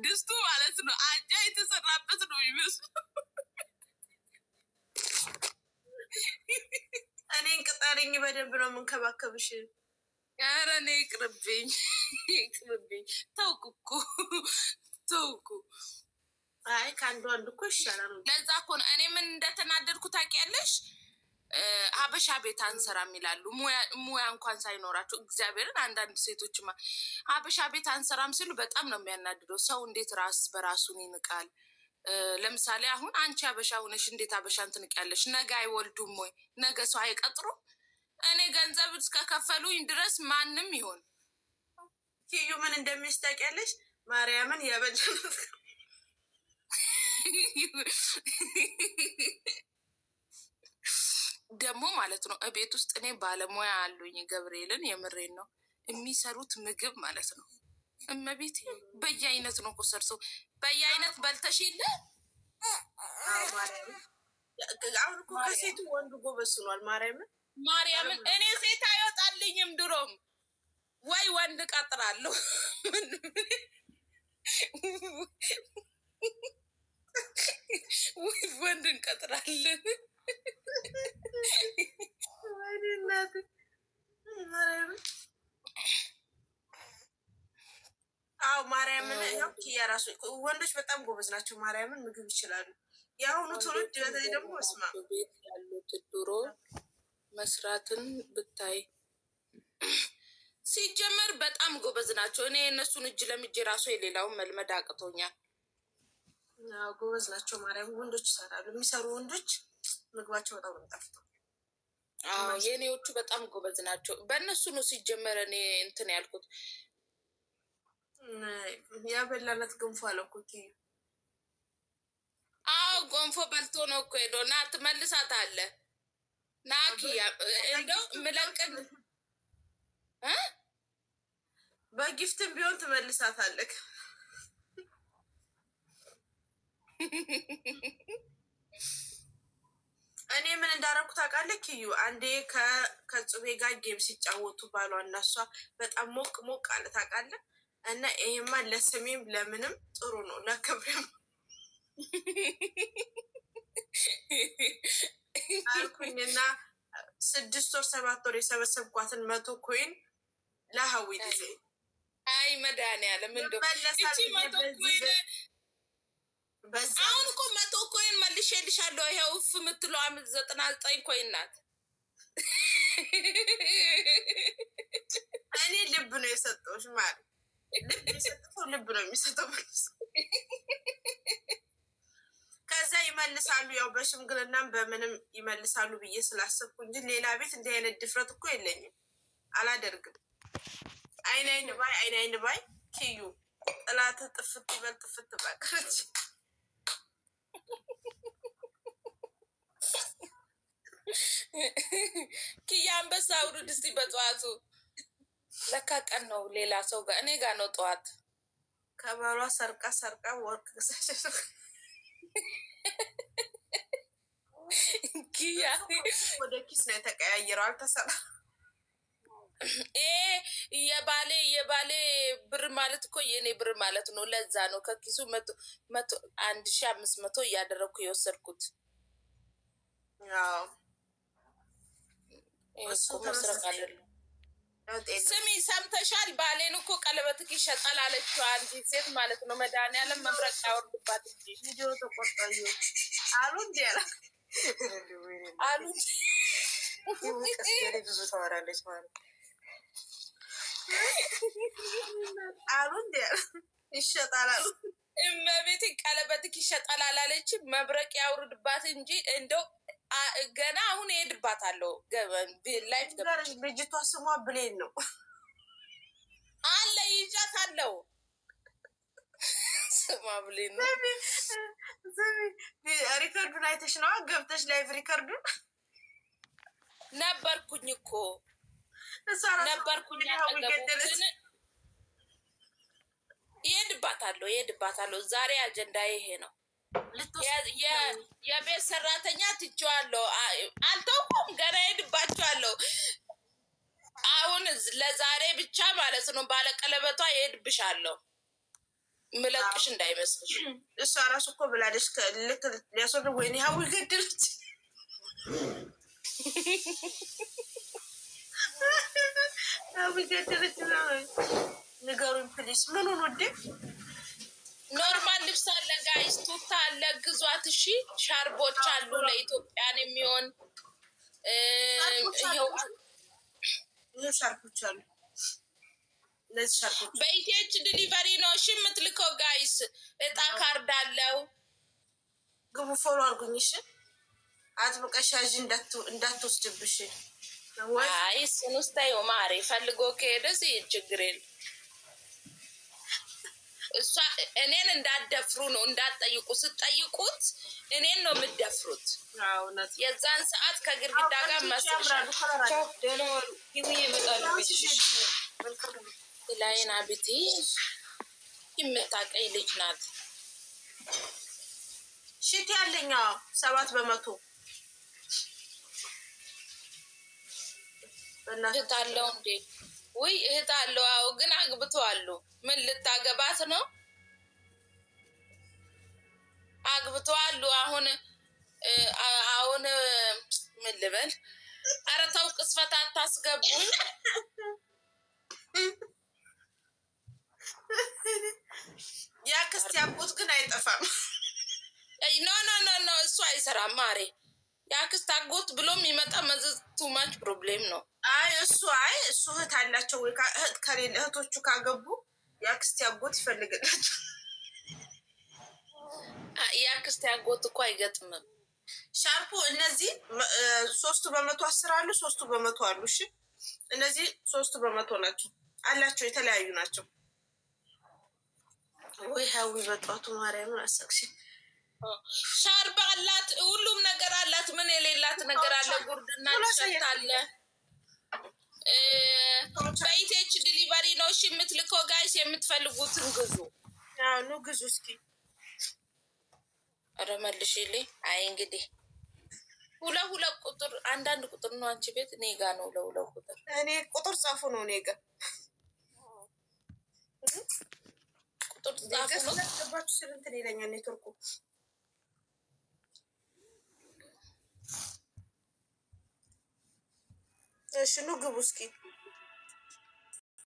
ድስቱ ማለት ነው አጃ የተሰራበት ነው የሚመስለው። እኔን ቅጠሪኝ፣ በደንብ ነው የምንከባከብሽ። ኧረ እኔ ይቅርብኝ ይቅርብኝ። ተውኩ ተውኩ። አይ ከአንዱ አንዱ እኮ ይሻላል። ለዛ እኮ ነው እኔ ምን እንደተናደድኩ ታውቂያለሽ? ሀበሻ ቤት አንሰራም ይላሉ፣ ሙያ እንኳን ሳይኖራቸው። እግዚአብሔርን አንዳንድ ሴቶችማ ሀበሻ ቤት አንሰራም ሲሉ በጣም ነው የሚያናድደው። ሰው እንዴት ራስ በራሱን ይንቃል? ለምሳሌ አሁን አንቺ ሀበሻ ሆነሽ እንዴት ሀበሻን ትንቂያለሽ? ነገ አይወልዱም ወይ? ነገ ሰው አይቀጥሩም? እኔ ገንዘብ እስከከፈሉኝ ድረስ ማንም ይሆን ኪዩ ምን እንደሚስታውቂያለሽ? ማርያምን ያበላሉት ደግሞ ማለት ነው። እቤት ውስጥ እኔ ባለሙያ አሉኝ። ገብርኤልን የምሬን ነው። የሚሰሩት ምግብ ማለት ነው። እመቤት በየአይነት ነው ኮሰርሰው በየአይነት በልተሽ የለ። አሁን እኮ ከሴቱ ወንዱ ጎበዝ ሆኗል። ማርያምን እኔ ሴት አይወጣልኝም ድሮም። ወይ ወንድ ቀጥራለሁ ወይ ወንድ እንቀጥራለን። አዎ ማርያምን ያው ራሱ ወንዶች በጣም ጎበዝ ናቸው። ማርያምን ምግብ ይችላሉ። የአሁኑ ትውልድ በተለይ ደግሞ ስማ ቤት ያሉት ድሮ መስራትን ብታይ ሲጀመር በጣም ጎበዝ ናቸው። እኔ እነሱን እጅ ለምጄ ራሱ የሌላውን መልመድ አቅቶኛል። ጎበዝ ናቸው። ማርያም ወንዶች ይሰራሉ። የሚሰሩ ወንዶች ምግባቸው በጣም ነው የሚጣፍጠው። የእኔዎቹ በጣም ጎበዝ ናቸው። በእነሱ ነው ሲጀመር እኔ እንትን ያልኩት። ያበላነት ገንፎ አለ እኮ ኪዩ። አዎ ገንፎ በልቶ ነው እኮ ሄዶ ና ትመልሳት አለ ናኪ እንደው ምለቅን በጊፍትም ቢሆን ትመልሳት አለክ። እኔ ምን እንዳረኩ ታውቃለህ ኪዩ? አንዴ ከጽቤ ጋር ጌም ሲጫወቱ ባሏ እና እሷ በጣም ሞቅ ሞቅ አለ ታውቃለህ? እና ይሄማ ለስሜም ለምንም ጥሩ ነው ለክብሬም አልኩኝና 6 ወር 7 ወር የሰበሰብኳትን 100 ኮይን ለሀዊ ጊዜ አይ መድኃኒዓለም እንደው እቺ 100 ኮይን አሁን እኮ 100 ኮይን መልሼልሻለሁ። ይሄው እፍ የምትለው 99 ኮይን ናት። እኔ ልብ ነው የሰጠሁሽ ማለት ልብ የሰጠው ልብ ነው የሚሰጠው። ከዛ ይመልሳሉ። ያው በሽምግልናም በምንም ይመልሳሉ ብዬ ስላሰብኩ እንጂ ሌላ ቤት እንዲህ አይነት ድፍረት እኮ የለኝም፣ አላደርግም። አይን ባይ ኪዩ ጥላት ጥፍት ይበል ጥፍት በቃች። ኪያ አንበሳ አውርድ እስቲ በጠዋቱ። ለካ ቀን ነው ሌላ ሰው ጋር፣ እኔ ጋር ነው ጠዋት። ከባሏ ሰርቃ ወርቅ ገሳች። ኪያ ወደ ኪስ ነው የተቀያየረው፣ አልተሰራ። የባሌ ብር ማለት እኮ የኔ ብር ማለት ነው። ለዛ ነው ከኪሱ 1500 እያደረግኩ የወሰድኩት። መስረቅ አይደለም። ስሚ ሰምተሻል? ባሌን እኮ ቀለበትክ ይሸጣል አለችው አንዲት ሴት ማለት ነው። መድኃኒዓለም መብረቅ ያወርድባት እንጂ ቪዲዮ ተቆጣዩ አሉ እንዲ አሉ ብዙ ታወራለች ማለት አሉ እንዲ ይሸጣል አሉ። እመቤቴ ቀለበትክ ይሸጣል አላለች። መብረቅ ያውርድባት እንጂ እንደው ገና አሁን እሄድባታለሁ። ላይፍ ልጅቷ ስሟ ብሌን ነው አለ ይዣታለሁ። ስሟ ብሌን ነው። ሪከርዱን አይተሽ ነዋ ገብተሽ ላይቭ ሪከርዱን ነበርኩኝ እኮ ነበርኩኝ። እሄድባታለሁ። ዛሬ አጀንዳ ይሄ ነው። የቤት ሰራተኛ ትቼዋለሁ። አልተውኩም ገና እሄድባቸዋለሁ። አሁን ለዛሬ ብቻ ማለት ነው ባለቀለበቷ ይሄድብሻለሁ ምለቅሽ እንዳይመስልሽ። እሷ ራሱ እኮ ብላለች ልክ ሊያስወርድ ወይኔ ሀዊ ገደለች። ሀዊ ገደለች። ንገሩኝ ፕሊስ ምኑን ወዴ? ኖርማል ልብስ አለ ጋይስ፣ ቱታ አለ ግዟት። እሺ ሻርቦች አሉ ለኢትዮጵያን የሚሆን ይኸው ሻርፖች አሉ። እነዚህ ሻርፖች በኢቴች ዲሊቨሪ ነው እሺ የምትልከው ጋይስ። እጣ ካርድ አለው። ግቡ ፎሎ አድርጉኝ እሺ። አጥብቀሽ ያዥ እንዳትወስድብሽ። አይ እሱን ውስጥ ታየው ማሬ ፈልጎ ከሄደ ችግር የለም። እሷ እኔን እንዳትደፍሩ ነው እንዳትጠይቁ። ስትጠይቁት እኔን ነው የምትደፍሩት። የዛን ሰዓት ከግድግዳ ጋር መስልሻል። ላይን አብቲ የምታቀይ ልጅ ናት። ሽት ያለኛ 7% እህት አለው እንዴ? ውይ እህት አለው። አዎ ግን አግብተዋል። ምን ልታገባት ነው? አግብተዋል። አሁን ምን ልበል? ኧረ ተው ቅስፈት አታስገቡኝ። ያክስት ያጎት ግን አይጠፋም። ኖ እሱ አይሰራም ማሬ። ያክስት አጎት ብሎ የሚመጣ መዘዝ ቱ ማች ፕሮብሌም ነው። እሱ እህት አላቸው ወይ? ከሌለ እህቶቹ ካገቡ ያክስት ያጎት ይፈልግላቸው። ያክስት ያጎት እኮ አይገጥምም። ሻርፑ እነዚህ 3% 10 አሉ፣ 3% አሉ። እሺ እነዚህ 3% ናቸው አላቸው፣ የተለያዩ ናቸው። ወይ ሀዊ በጧቱ ማርያምን አሰክሽ። ሻርፕ አላት፣ ሁሉም ነገር አላት። ምን የሌላት ነገር አለ? ጉርድና ሸት አለ። በኢቴች ዲሊቨሪ ነው እሺ የምትልከው ጋይስ። የምትፈልጉትን ግዙ። ኑ ግዙ እስኪ። ኧረ መልሽልኝ። አይ እንግዲህ ሁለት ቁጥር አንዳንድ ቁጥር ነው አንቺ ቤት። እኔ ጋ ነው ለሁለት ቁጥር። እኔ ቁጥር ጻፉ ነው እኔ ጋ ቁጥር ጻፉ ነው። ገባችሁ ስንት ይለኛል ኔትወርኩ። እሺ ኑ ግቡ እስኪ።